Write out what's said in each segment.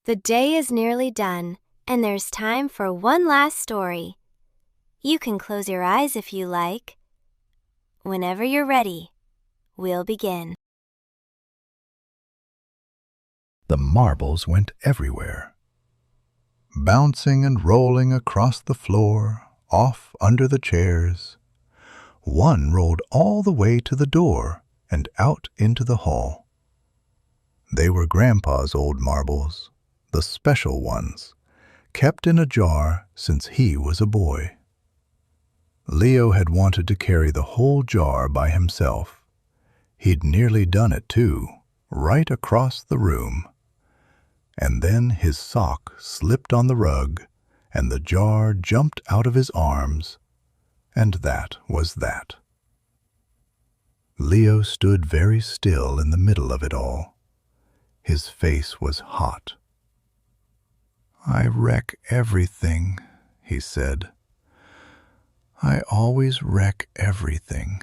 The day is nearly done, and there's time for one last story. You can close your eyes if you like. Whenever you're ready, we'll begin. The marbles went everywhere, bouncing and rolling across the floor, off under the chairs. One rolled all the way to the door and out into the hall. They were Grandpa's old marbles, the special ones, kept in a jar since he was a boy. Leo had wanted to carry the whole jar by himself. He'd nearly done it too, right across the room. And then his sock slipped on the rug, and the jar jumped out of his arms, and that was that. Leo stood very still in the middle of it all. His face was hot. "I wreck everything," he said. "I always wreck everything."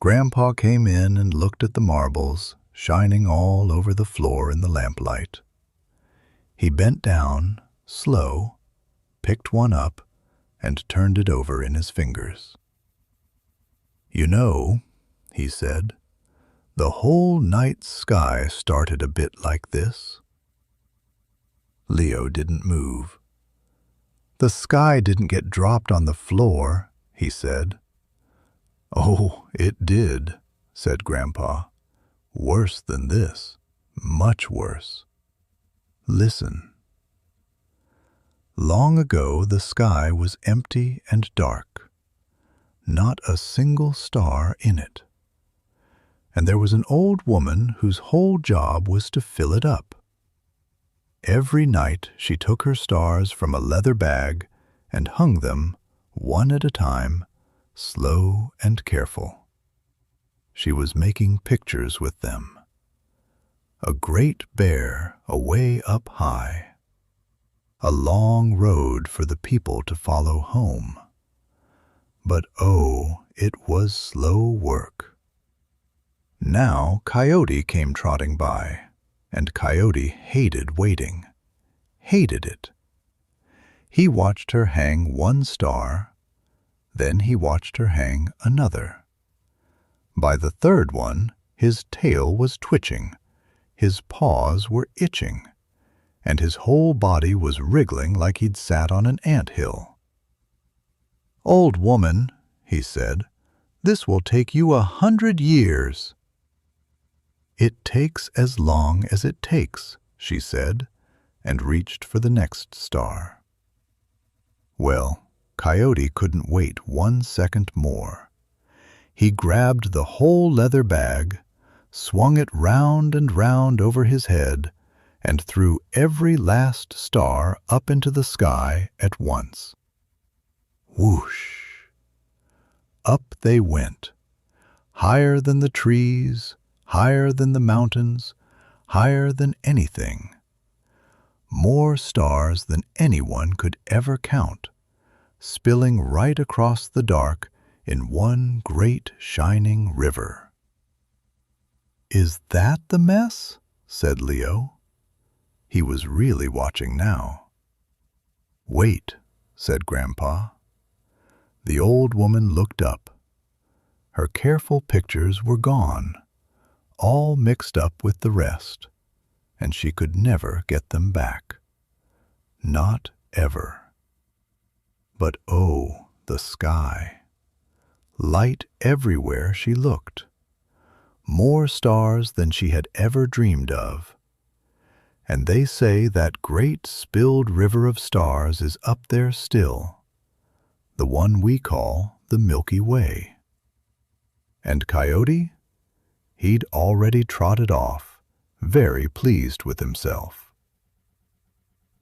Grandpa came in and looked at the marbles, shining all over the floor in the lamplight. He bent down, slow, picked one up, and turned it over in his fingers. "You know," he said, "the whole night sky started a bit like this." Leo didn't move. "The sky didn't get dropped on the floor," he said. "Oh, it did," said Grandpa. "Worse than this, much worse. Listen." Long ago the sky was empty and dark, not a single star in it. And there was an old woman whose whole job was to fill it up. Every night she took her stars from a leather bag and hung them, one at a time, slow and careful. She was making pictures with them. A great bear away up high. A long road for the people to follow home. But oh, it was slow work. Now Coyote came trotting by, and Coyote hated waiting, hated it. He watched her hang one star, then he watched her hang another. By the third one, his tail was twitching, his paws were itching, and his whole body was wriggling like he'd sat on an ant-hill. "Old woman," he said, "this will take you 100 years." "It takes as long as it takes," she said, and reached for the next star. Well, Coyote couldn't wait 1 second more. He grabbed the whole leather bag, swung it round and round over his head, and threw every last star up into the sky at once. Whoosh! Up they went, higher than the trees, higher than the mountains, higher than anything. More stars than anyone could ever count, spilling right across the dark in one great shining river. "Is that the mess?" said Leo. He was really watching now. "Wait," said Grandpa. The old woman looked up. Her careful pictures were gone, all mixed up with the rest, and she could never get them back. Not ever. But oh, the sky! Light everywhere she looked. More stars than she had ever dreamed of. And they say that great spilled river of stars is up there still, the one we call the Milky Way. And Coyote? He'd already trotted off, very pleased with himself.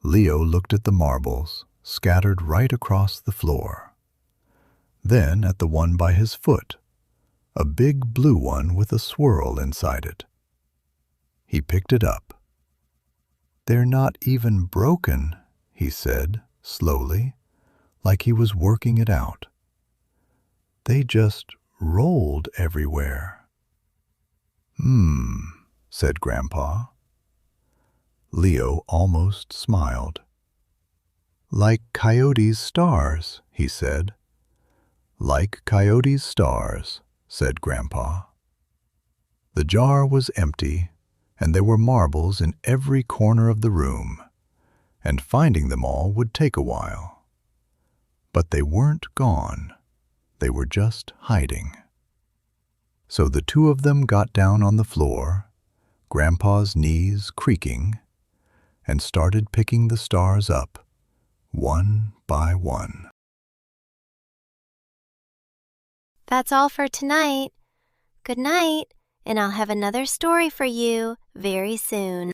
Leo looked at the marbles, scattered right across the floor. Then at the one by his foot, a big blue one with a swirl inside it. He picked it up. "They're not even broken," he said, slowly, like he was working it out. "They just rolled everywhere." Said Grandpa. Leo almost smiled. "Like Coyote's stars," he said. "Like Coyote's stars," said Grandpa. The jar was empty, and there were marbles in every corner of the room, and finding them all would take a while. But they weren't gone. They were just hiding. So the two of them got down on the floor, Grandpa's knees creaking, and started picking the stars up, one by one. That's all for tonight. Good night, and I'll have another story for you very soon.